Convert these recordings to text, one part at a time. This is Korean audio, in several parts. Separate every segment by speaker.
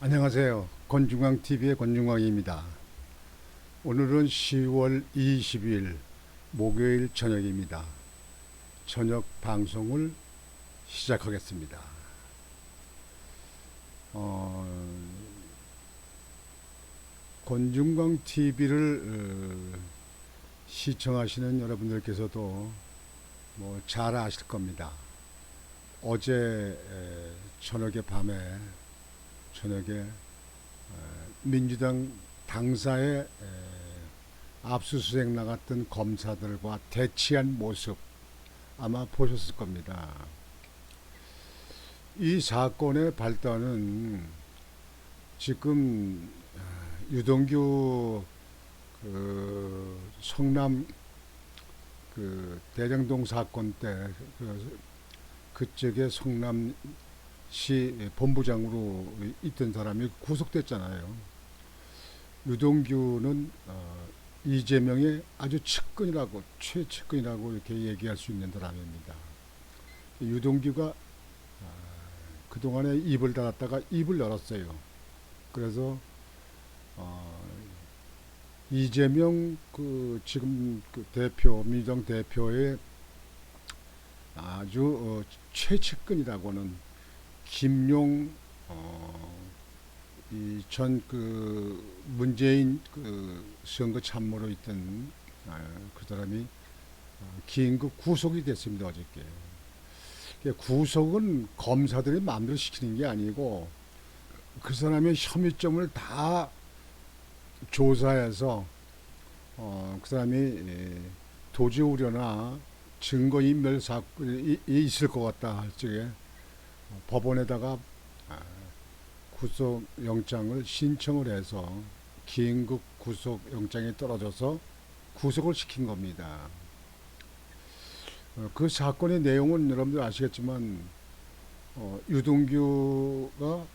Speaker 1: 안녕하세요. 권중광TV의 권중광입니다. 오늘은 10월 20일 목요일 저녁입니다. 저녁 방송을 시작하겠습니다. 권중광TV를 시청하시는 여러분들께서도 잘 아실 겁니다. 어제 저녁에 민주당 당사에 압수수색 나갔던 검사들과 대치한 모습 아마 보셨을 겁니다. 이 사건의 발단은 지금 유동규 성남 대장동 사건 때 그쪽에 성남시 본부장으로 있던 사람이 구속됐잖아요. 유동규는 이재명의 아주 측근이라고, 최측근이라고 이렇게 얘기할 수 있는 사람입니다. 유동규가 그동안에 입을 닫았다가 입을 열었어요. 그래서 이재명 지금 민주당 대표의 아주 최측근이라고는 김용 이 전 문재인 선거 참모로 있던 그 사람이 긴급 구속이 됐습니다. 어저께. 구속은 검사들이 마음대로 시키는 게 아니고 그 사람의 혐의점을 다 조사해서 그 사람이 도주 우려나 증거인멸 사건이 있을 것 같다 할 적에 법원에다가 구속영장을 신청을 해서 긴급 구속영장이 떨어져서 구속을 시킨 겁니다. 그 사건의 내용은 여러분들 아시겠지만 유동규가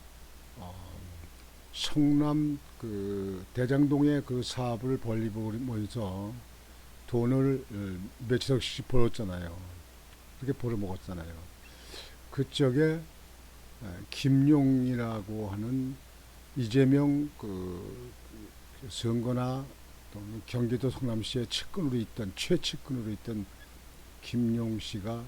Speaker 1: 성남 대장동의 그 사업을 벌리면서 돈을 몇천억씩 벌었잖아요. 그렇게 벌어먹었잖아요. 그쪽에 김용이라고 하는 이재명 선거나 또는 경기도 성남시의 측근으로 있던 최측근으로 있던 김용 씨가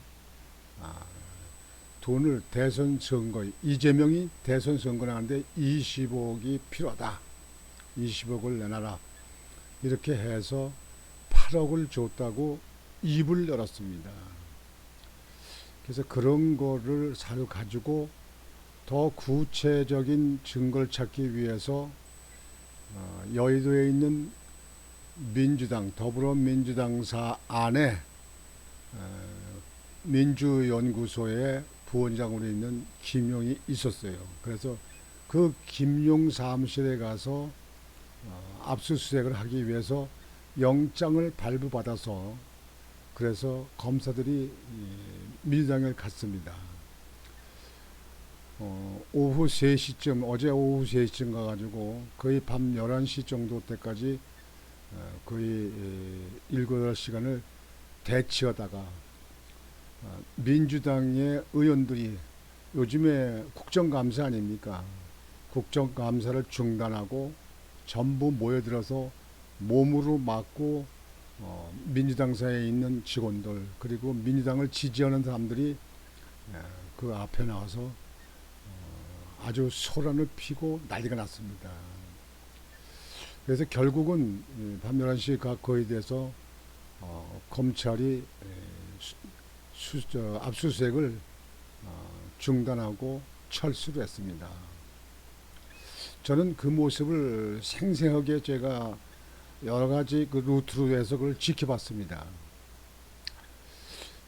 Speaker 1: 돈을 대선 선거 이재명이 대선 선거 나가는데 20억이 필요하다. 20억을 내놔라. 이렇게 해서 8억을 줬다고 입을 열었습니다. 그래서 그런 거를 가지고 더 구체적인 증거를 찾기 위해서 여의도에 있는 더불어민주당사 안에 민주연구소의 부원장으로 있는 김용이 있었어요. 그래서 그 김용 사무실에 가서 압수수색을 하기 위해서 영장을 발부받아서 그래서 검사들이 민주당에 갔습니다. 오후 3시쯤 어제 오후 3시쯤 가가지고 거의 밤 11시 정도 때까지 거의 7, 8시간을 대치하다가 민주당의 의원들이 요즘에 국정감사 아닙니까? 국정감사를 중단하고 전부 모여들어서 몸으로 막고 민주당사에 있는 직원들 그리고 민주당을 지지하는 사람들이 그 앞에 나와서 아주 소란을 피고 난리가 났습니다. 그래서 결국은 밤 11시 가까이 돼서 검찰이 압수수색을 중단하고 철수를 했습니다. 저는 그 모습을 생생하게 제가 여러 가지 루트로 해서 그걸 지켜봤습니다.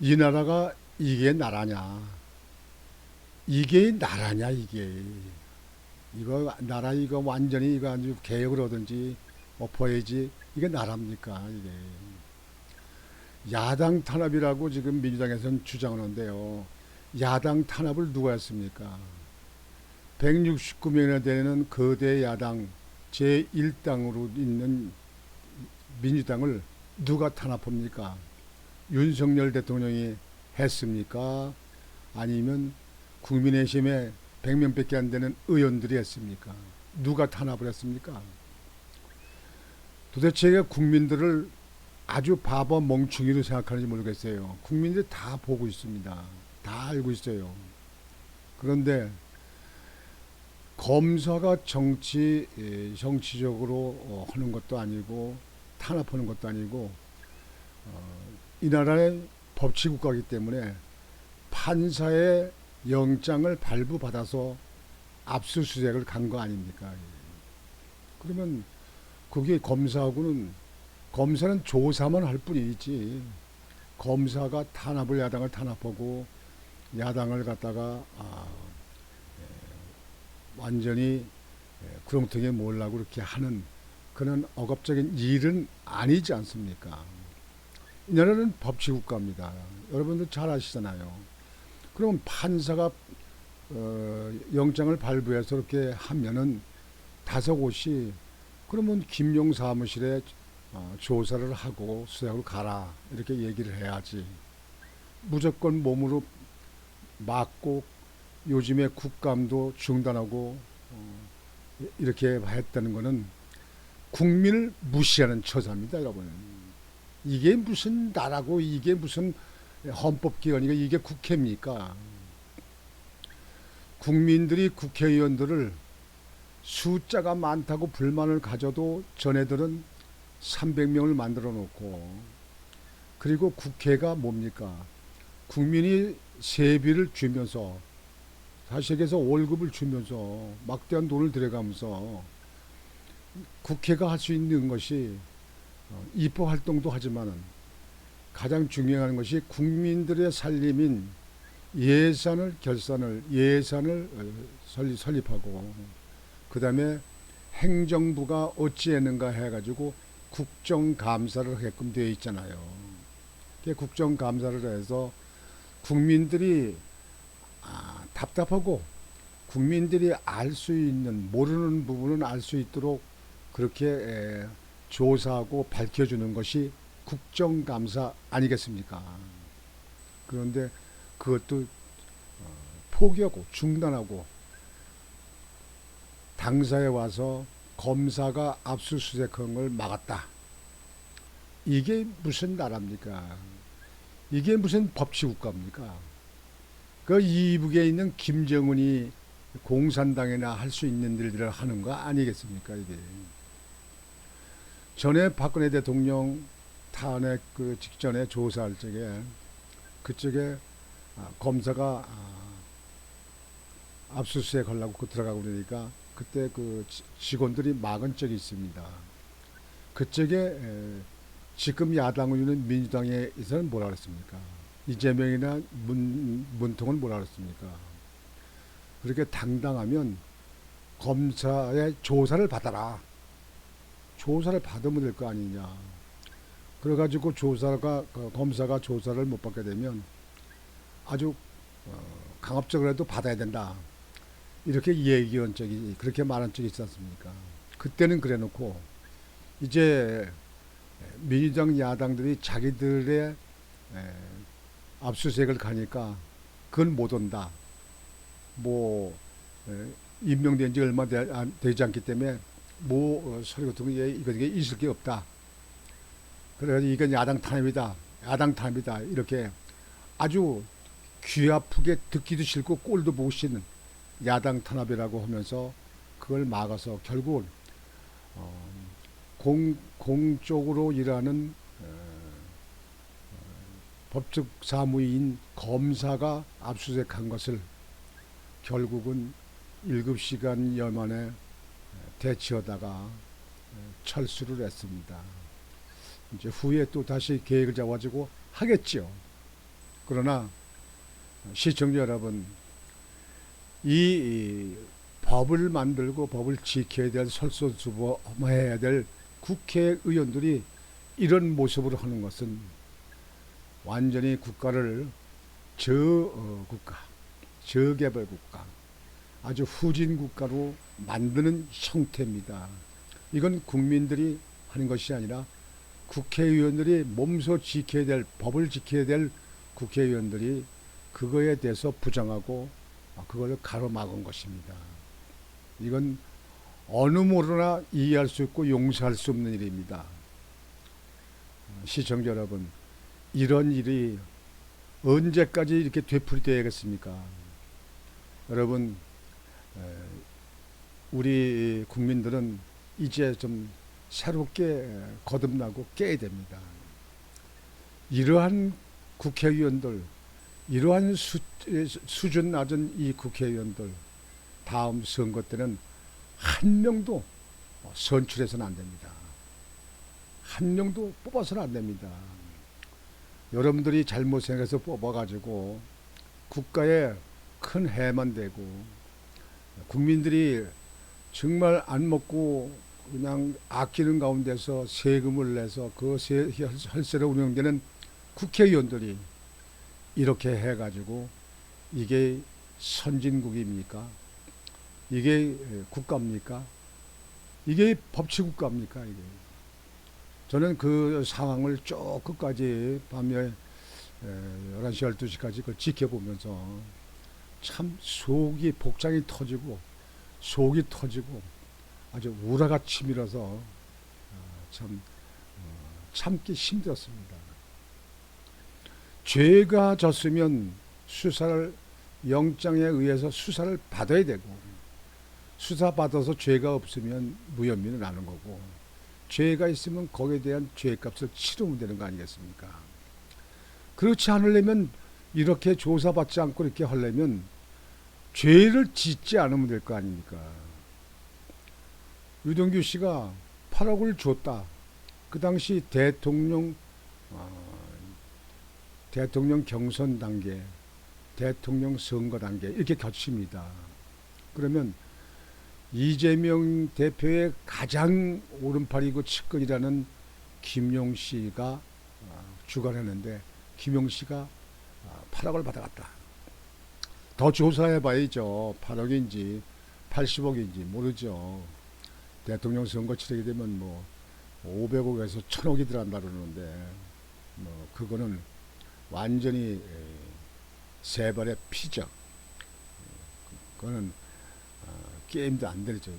Speaker 1: 이 나라가 이게 나라냐? 이게 나라냐 이게? 이거 나라 이거 완전히 이거 아주 개혁을 하든지 엎어야지 이게 나라입니까 이게? 야당 탄압이라고 지금 민주당에서는 주장하는데요. 야당 탄압을 누가 했습니까? 169명이나 되는 거대 야당 제1당으로 있는 민주당을 누가 탄압합니까? 윤석열 대통령이 했습니까? 아니면 국민의힘의 100명밖에 안 되는 의원들이 했습니까? 누가 탄압을 했습니까? 도대체 국민들을 아주 바보 멍충이로 생각하는지 모르겠어요. 국민들이 다 보고 있습니다. 다 알고 있어요. 그런데 검사가 정치적으로 하는 것도 아니고 탄압하는 것도 아니고 이 나라는 법치국가이기 때문에 판사의 영장을 발부받아서 압수수색을 간 거 아닙니까? 그러면 그게 검사는 조사만 할 뿐이지 검사가 야당을 탄압하고 야당을 갖다가 완전히 구렁텅이에 몰라고 그렇게 하는 그런 억압적인 일은 아니지 않습니까? 이 나라는 법치국가입니다. 여러분들 잘 아시잖아요. 그럼 판사가 영장을 발부해서 이렇게 하면은 다섯 곳이 그러면 김용 사무실에 조사를 하고 수사하러 가라 이렇게 얘기를 해야지. 무조건 몸으로 막고 요즘에 국감도 중단하고 이렇게 했다는 거는 국민을 무시하는 처사입니다, 여러분. 이게 무슨 나라고 이게 무슨 헌법기관이고 이게 국회입니까? 국민들이 국회의원들을 숫자가 많다고 불만을 가져도 전애들은 300명을 만들어 놓고 그리고 국회가 뭡니까? 국민이 세비를 주면서 사실에서 월급을 주면서 막대한 돈을 들여가면서 국회가 할 수 있는 것이 입법 활동도 하지만은 가장 중요한 것이 국민들의 살림인 예산을 설립하고 그 다음에 행정부가 어찌했는가 해가지고 국정감사를 하게끔 되어 있잖아요. 국정감사를 해서 국민들이 답답하고 국민들이 알 수 있는 모르는 부분은 알 수 있도록 그렇게 조사하고 밝혀주는 것이 국정감사 아니겠습니까? 그런데 그것도 포기하고 중단하고 당사에 와서 검사가 압수수색한 걸 막았다. 이게 무슨 나라입니까? 이게 무슨 법치국가입니까? 그 이북에 있는 김정은이 공산당이나 할 수 있는 일들을 하는 거 아니겠습니까? 이게 전에 박근혜 대통령 탄핵 그 직전에 조사할 적에 그쪽에 검사가 압수수색 하려고 들어가고 그러니까 그때 그 직원들이 막은 적이 있습니다. 그쪽에 지금 야당을 이루는 민주당에서는 뭐라 그랬습니까? 이재명이나 문통은 뭐라 그랬습니까? 그렇게 당당하면 검사의 조사를 받아라. 조사를 받으면 될 거 아니냐. 그래가지고 검사가 조사를 못 받게 되면 아주 강압적으로 해도 받아야 된다. 이렇게 얘기한 적이 그렇게 말한 적이 있지 않습니까? 그때는 그래놓고 이제 민주당 야당들이 자기들의 압수수색을 가니까 그건 못 온다. 뭐 임명된 지 얼마 되지 않기 때문에 뭐 소리 같은 게 이게 있을 게 없다. 그래가지고 이건 야당 탄압이다. 이렇게 아주 귀 아프게 듣기도 싫고 꼴도 보기 싫은 야당 탄압이라고 하면서 그걸 막아서 결국은 공적으로 일하는 법적 사무인 검사가 압수수색한 것을 결국은 7시간여 만에 대치하다가 철수를 했습니다. 이제 후에 또 다시 계획을 잡아가지고 하겠지요. 그러나 시청자 여러분, 이 법을 만들고 법을 지켜야 될 설소수범해야 될 국회의원들이 이런 모습으로 하는 것은 완전히 국가를 저개발 국가, 아주 후진 국가로 만드는 형태입니다. 이건 국민들이 하는 것이 아니라 국회의원들이 몸소 지켜야 될 법을 지켜야 될 국회의원들이 그거에 대해서 부정하고 그걸 가로막은 것입니다. 이건 어느 모르나 이해할 수 있고 용서할 수 없는 일입니다. 시청자 여러분, 이런 일이 언제까지 이렇게 되풀이되겠습니까? 여러분, 우리 국민들은 이제 좀 새롭게 거듭나고 깨야 됩니다. 이러한 국회의원들, 이러한 수준 낮은 이 국회의원들, 다음 선거 때는 한 명도 선출해서는 안 됩니다. 한 명도 뽑아서는 안 됩니다. 여러분들이 잘못 생각해서 뽑아가지고 국가에 큰 해만 되고 국민들이 정말 안 먹고 그냥 아끼는 가운데서 세금을 내서 그 혈세로 운영되는 국회의원들이 이렇게 해가지고 이게 선진국입니까? 이게 국가입니까? 이게 법치국가입니까? 이게. 저는 그 상황을 쭉 끝까지 밤에 11시, 12시까지 그걸 지켜보면서 참 속이 복장이 터지고 속이 터지고 아주 우라가 치밀어서 참 참기 힘들었습니다. 죄가 졌으면 수사를 영장에 의해서 수사를 받아야 되고 수사받아서 죄가 없으면 무혐의는 나는 거고 죄가 있으면 거기에 대한 죄값을 치르면 되는 거 아니겠습니까? 그렇지 않으려면 이렇게 조사받지 않고 이렇게 하려면 죄를 짓지 않으면 될 거 아닙니까? 유동규 씨가 8억을 줬다. 그 당시 대통령 경선 단계, 대통령 선거 단계 이렇게 겹칩니다. 그러면 이재명 대표의 가장 오른팔이고 측근이라는 김용 씨가 주관했는데 김용 씨가 8억을 받아갔다. 더 조사해 봐야죠. 8억인지 80억인지 모르죠. 대통령 선거 치르게 되면 뭐 500억에서 1000억이 들어간다 그러는데 뭐 그거는 완전히 세 발의 피적. 그거는 게임도 안 되죠.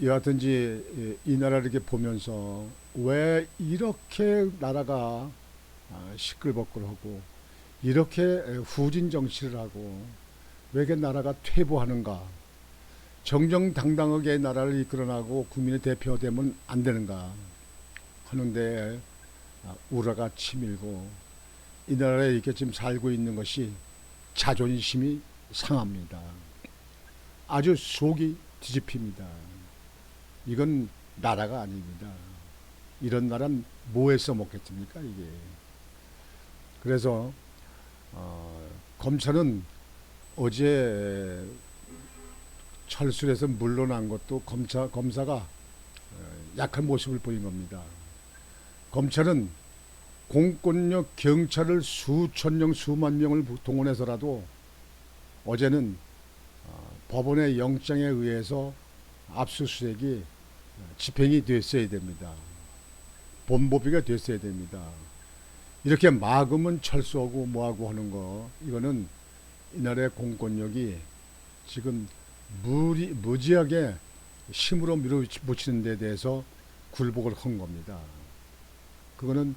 Speaker 1: 여하튼지 이 나라를 이렇게 보면서 왜 이렇게 나라가 시끌벅글하고 이렇게 후진 정치를 하고 왜 이렇게 나라가 퇴보하는가? 정정당당하게 나라를 이끌어나고 국민의 대표가 되면 안 되는가 하는데 우라가 치밀고 이 나라에 이렇게 지금 살고 있는 것이 자존심이 상합니다. 아주 속이 뒤집힙니다. 이건 나라가 아닙니다. 이런 나라는 뭐해서 먹겠습니까 이게. 그래서 검찰은 어제 철수해서 물러난 것도 검사가 약한 모습을 보인 겁니다. 검찰은 공권력 경찰을 수천 명 수만 명을 동원해서라도 어제는 법원의 영장에 의해서 압수수색이 집행이 됐어야 됩니다. 본보기가 됐어야 됩니다. 이렇게 막으면 철수하고 뭐하고 하는 거 이거는 이 나라의 공권력이 지금 무지하게 힘으로 밀어붙이는 데 대해서 굴복을 한 겁니다. 그거는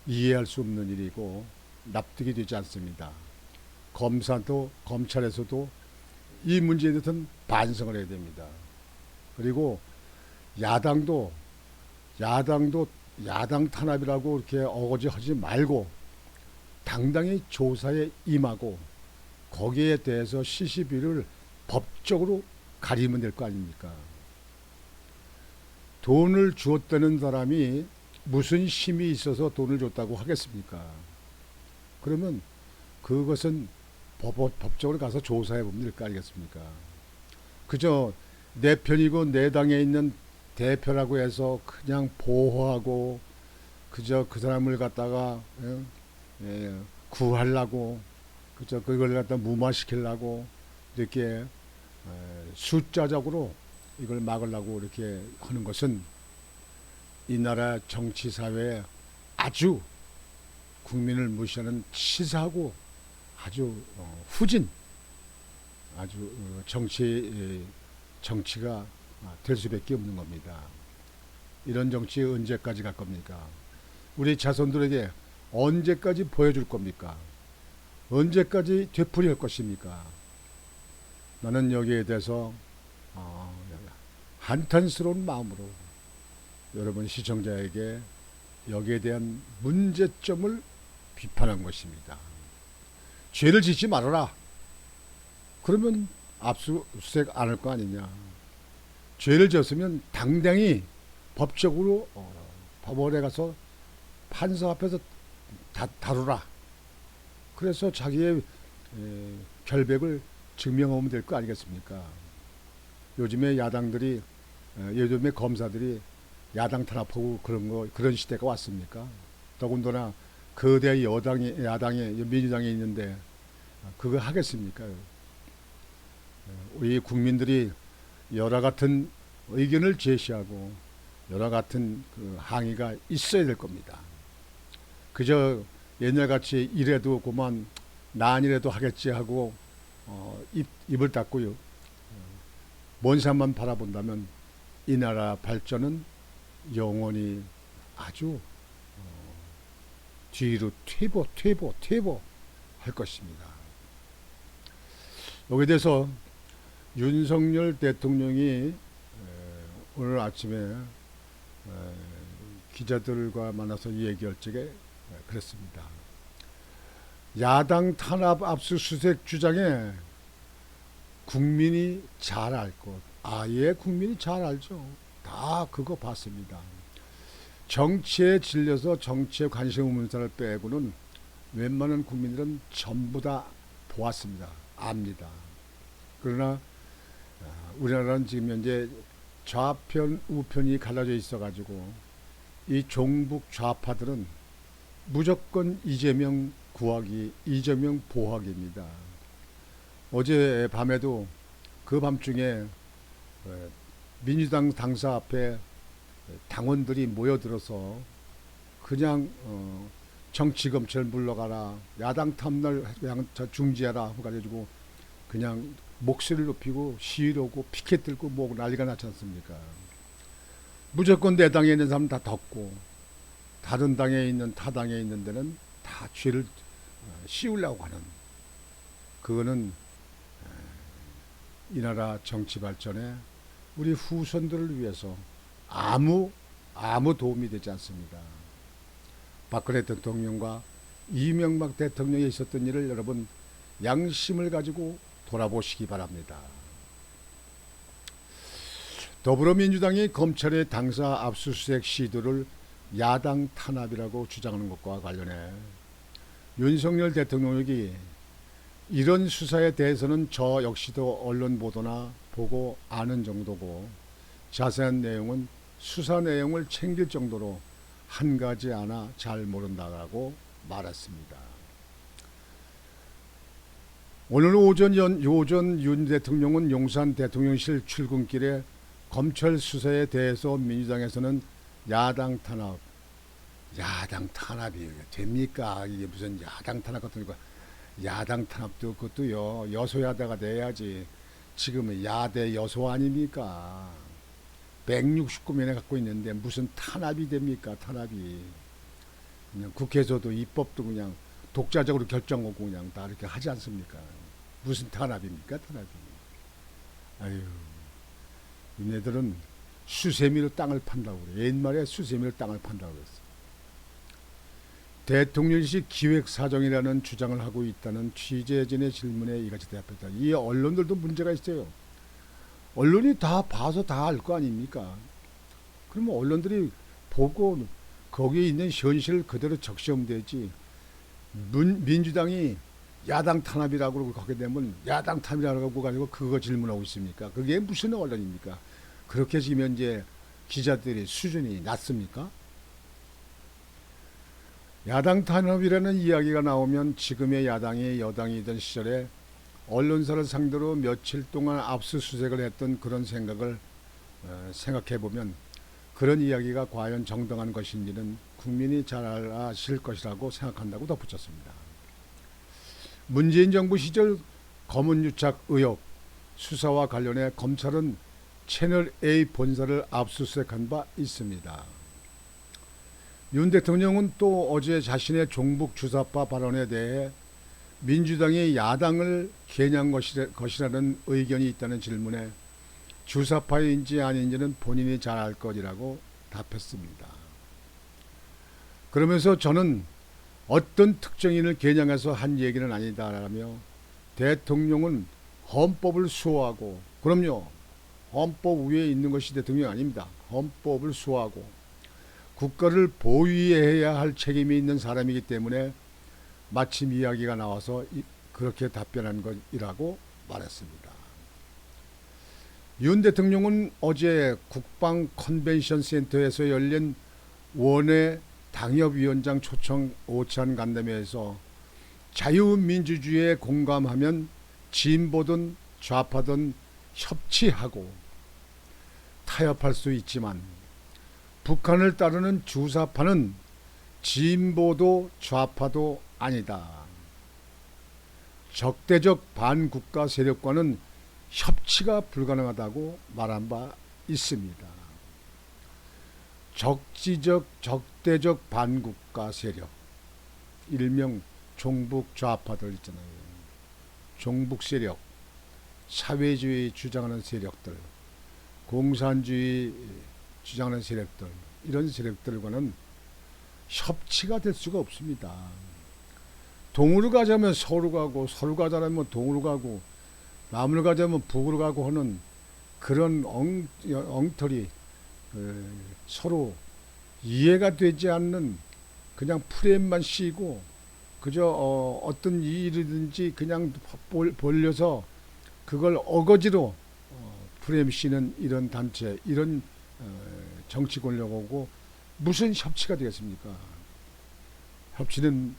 Speaker 1: 이해할 수 없는 일이고 납득이 되지 않습니다. 검사도 검찰에서도 이 문제에 대해서는 반성을 해야 됩니다. 그리고 야당도 야당 탄압이라고 이렇게 어거지하지 말고 당당히 조사에 임하고 거기에 대해서 시시비를 법적으로 가리면 될 거 아닙니까? 돈을 주었다는 사람이 무슨 힘이 있어서 돈을 줬다고 하겠습니까? 그러면 그것은 법적으로 가서 조사해 보면 될 거 아니겠습니까? 그저 내 편이고 내 당에 있는 대표라고 해서 그냥 보호하고 그저 그 사람을 갖다가 구하려고 그저 그걸 갖다 무마시키려고 이렇게 숫자적으로 이걸 막으려고 이렇게 하는 것은 이 나라 정치 사회에 아주 국민을 무시하는 치사하고 아주 후진, 아주 정치가 될 수밖에 없는 겁니다. 이런 정치 언제까지 갈 겁니까? 우리 자손들에게 언제까지 보여줄 겁니까? 언제까지 되풀이할 것입니까? 나는 여기에 대해서 한탄스러운 마음으로 여러분 시청자에게 여기에 대한 문제점을 비판한 것입니다. 죄를 짓지 말아라. 그러면 압수수색 안 할 거 아니냐. 죄를 졌으면 당당히 법적으로 법원에 가서 판사 앞에서 다루라. 그래서 자기의 결백을 증명하면 될 거 아니겠습니까? 요즘에 요즘에 검사들이 야당 탄압하고 그런 시대가 왔습니까? 더군다나 거대 야당이 민주당이 있는데 그거 하겠습니까? 우리 국민들이 여러 같은 의견을 제시하고 여러 같은 항의가 있어야 될 겁니다. 그저 옛날같이 이래도 그만 난이라도 하겠지 하고 입을 닫고요. 먼 산만 바라본다면 이 나라 발전은 영원히 아주 뒤로 퇴보 할 것입니다. 여기에 대해서 윤석열 대통령이 오늘 아침에 기자들과 만나서 얘기할 적에 그랬습니다. 야당 탄압 압수수색 주장에 국민이 잘 알 것. 예, 국민이 잘 알죠. 다 그거 봤습니다. 정치에 질려서 정치에 관심 없는 사람을 빼고는 웬만한 국민들은 전부 다 보았습니다. 압니다. 그러나 우리나라는 지금 현재 좌편 우편이 갈라져 있어가지고 이 종북 좌파들은 무조건 이재명 구하기, 이재명 보하기입니다. 어제 밤에도 그 밤중에 민주당 당사 앞에 당원들이 모여들어서 그냥 정치검찰 물러가라, 야당 탐날 중지하라 해가지고 그냥 목소리를 높이고 시위를 하고 피켓 들고 뭐 난리가 났지 않습니까? 무조건 내 당에 있는 사람 다 덮고 다른 당에 있는 타당에 있는 데는 다 죄를 씌우려고 하는, 그거는 이 나라 정치 발전에 우리 후손들을 위해서 아무 도움이 되지 않습니다. 박근혜 대통령과 이명박 대통령이 있었던 일을 여러분 양심을 가지고 돌아보시기 바랍니다. 더불어민주당이 검찰의 당사 압수수색 시도를 야당 탄압이라고 주장하는 것과 관련해 윤석열 대통령이 이런 수사에 대해서는 저 역시도 언론 보도나 보고 아는 정도고 자세한 내용은 수사 내용을 챙길 정도로 한 가지 하나 잘 모른다고 말했습니다. 오늘 오전 윤 대통령은 용산 대통령실 출근길에 검찰 수사에 대해서 민주당에서는 야당 탄압이 됩니까? 이게 무슨 야당 탄압 같은 거. 야당 탄압도 그것도요 여소야대가 돼야지. 지금은 야대 여소 아닙니까? 169명에 갖고 있는데 무슨 탄압이 됩니까? 탄압이 그냥 국회에서도 입법도 그냥 독자적으로 결정하고 그냥 다 이렇게 하지 않습니까? 무슨 탄압입니까? 탄압이. 아유, 얘네들은 수세미로 땅을 판다고 그래. 옛말에 수세미로 땅을 판다고 그랬어. 대통령실 기획사정이라는 주장을 하고 있다는 취재진의 질문에 이같이 대답했다. 이 언론들도 문제가 있어요. 언론이 다 봐서 다 알 거 아닙니까? 그러면 언론들이 보고 거기에 있는 현실을 그대로 적시하면 되지. 민주당이 야당 탄압이라고 그러고 거기에 되면 야당 탄압이라고 가지고 그거 질문하고 있습니까? 그게 무슨 언론입니까? 그렇게 지금 이제 기자들의 수준이 낮습니까? 야당 탄압이라는 이야기가 나오면 지금의 야당이 여당이던 시절에 언론사를 상대로 며칠 동안 압수수색을 했던 그런 생각을 생각해보면 그런 이야기가 과연 정당한 것인지는 국민이 잘 아실 것이라고 생각한다고 덧붙였습니다. 문재인 정부 시절 검은유착 의혹 수사와 관련해 검찰은 채널A 본사를 압수수색한 바 있습니다. 윤 대통령은 또 어제 자신의 종북 주사파 발언에 대해 민주당이 야당을 겨냥한 것이라는 의견이 있다는 질문에 주사파인지 아닌지는 본인이 잘 알 것이라고 답했습니다. 그러면서 저는 어떤 특정인을 겨냥해서 한 얘기는 아니다라며 대통령은 헌법을 수호하고, 그럼요, 헌법 위에 있는 것이 대통령이 아닙니다. 헌법을 수호하고 국가를 보위해야 할 책임이 있는 사람이기 때문에 마침 이야기가 나와서 그렇게 답변한 것이라고 말했습니다. 윤 대통령은 어제 국방 컨벤션 센터에서 열린 원외 당협위원장 초청 오찬 간담회에서 자유민주주의에 공감하면 진보든 좌파든 협치하고 타협할 수 있지만 북한을 따르는 주사파는 진보도 좌파도 아니다. 적대적 반국가 세력과는 협치가 불가능하다고 말한 바 있습니다. 적대적 반국가 세력, 일명 종북 좌파들 있잖아요. 종북 세력, 사회주의 주장하는 세력들, 공산주의 주장하는 세력들, 이런 세력들과는 협치가 될 수가 없습니다. 동으로 가자면 서로 가고, 서로 가자면 동으로 가고, 남으로 가자면 북으로 가고 하는 그런 엉터리, 서로 이해가 되지 않는 그냥 프레임만 씌고 그저 어떤 일이든지 그냥 벌려서 그걸 어거지로 프레임 씌는 이런 단체, 이런 정치 권력하고 무슨 협치가 되겠습니까? 협치는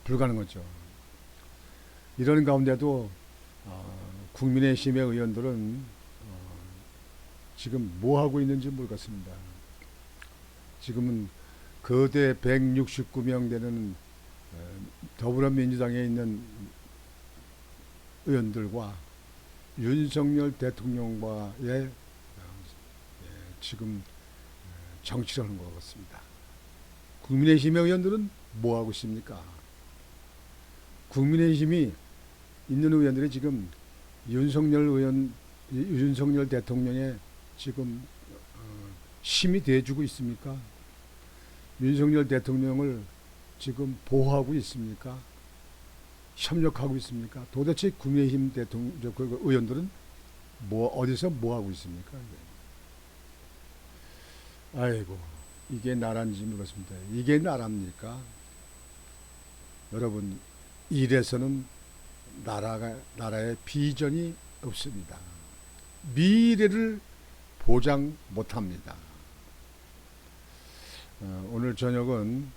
Speaker 1: 불가능하죠. 이런 가운데도 국민의힘의 의원들은 지금 뭐 하고 있는지 모르겠습니다. 지금은 거대 169명 되는 더불어민주당에 있는 의원들과 윤석열 대통령과의 지금 정치를 하는 것 같습니다. 국민의힘의 의원들은 뭐 하고 있습니까? 국민의힘이 있는 의원들이 지금 윤석열 대통령의 지금 힘이 돼주고 있습니까? 윤석열 대통령을 지금 보호하고 있습니까? 협력하고 있습니까? 도대체 국민의힘 의원들은 어디서 뭐 하고 있습니까? 아이고, 이게 나라인지 모르겠습니다. 이게 나라입니까? 여러분, 이래서는 나라의 비전이 없습니다. 미래를 보장 못합니다. 오늘 저녁은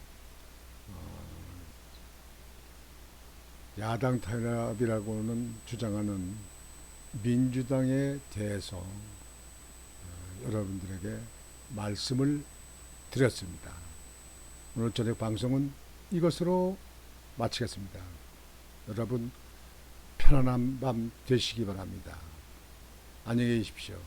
Speaker 1: 야당 탄압이라고는 주장하는 민주당에 대해서 여러분들에게 말씀을 드렸습니다. 오늘 저녁 방송은 이것으로 마치겠습니다. 여러분 편안한 밤 되시기 바랍니다. 안녕히 계십시오.